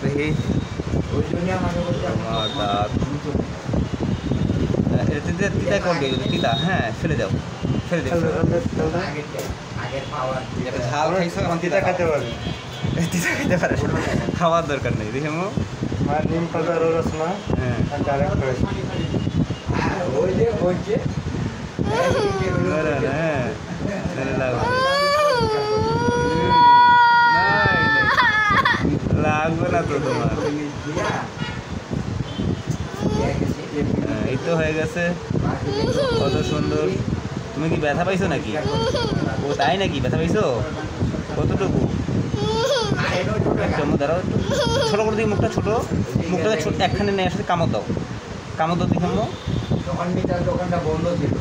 দেখি ওই জন্য আমাকে বলতে তিতা করবে তিতা, হ্যাঁ ফেলে দাও, ফেলে দাও। আগের পাওয়ার ঝাল খাইছো, এখন তিতা খেতে পারবি। তিতা খেতে পারে, খাওয়ার দরকার নেই। দেখে মো নিম পাতার রস না, হ্যাঁ ডাইরেক্ট করে ওই যে বলছে হ্যাঁ লাগবে না তো তোমার। এই তো হয়ে গেছে, কত সুন্দর। তুমি কি ব্যথা পাইছো নাকি? ও তাই নাকি, ব্যথা পাইছো কতটুকু? দাঁড়াও, ছোটো করে দিই মুখটা, মুখটাকে ছোট একখানে নিয়ে আসলে কামড় দাও, কামড় দাও দেখে মো। তখন মিটার দোকানটা বন্ধ ছিল।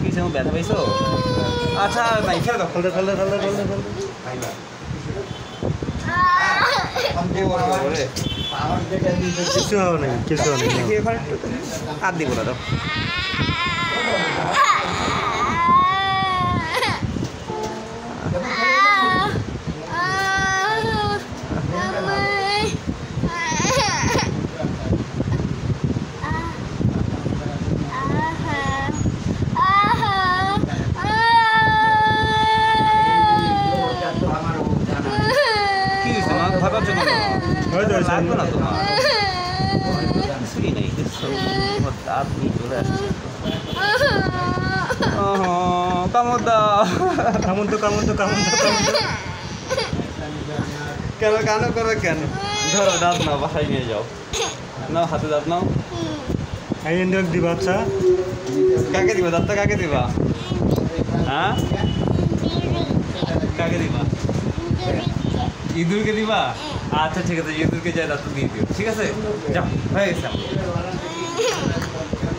কি সে ব্যথা পাইছো? আচ্ছা নাই, ফেলে দাও, ফেলে ফেলে ফেলে ফেলে ফেলে। কিছু হবে না, কিছু হবে না। আর দিব না দাও। কি হয়েছে মা, ভালো আছো কেন? লাগবে না তোমার, কিছুই নেই, তোমার দাঁত নিয়ে চলে আসছে। কামড় দাও, কামড় তো কামড় তো কামড় তো কামড় তো। কেন কানো করবে কেন? ধরো দাঁত নাও, বাসায় নিয়ে যাও, নাও হাতে দাঁত নাও। এই ইন্ডক দিবা। আচ্ছা কাকে দিবা দাঁতটা, কাকে দিবা? হ্যাঁ কাকে দিবা? ইঁদুরকে দিবা? আচ্ছা ঠিক আছে, ইঁদুরকে যাই দাঁত দিয়ে দিও, ঠিক আছে? যাও, হয়ে গেছে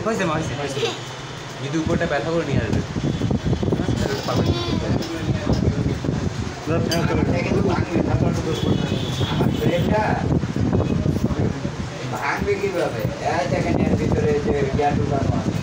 হয়েছে মা, হয়েছে হয়েছে। যদি উপরটা ব্যথা করে নিয়ে আসবে, ভাঙবে কিভাবে? দেখেন এর ভিতরে যে গ্যাস ঢুকানো আছে।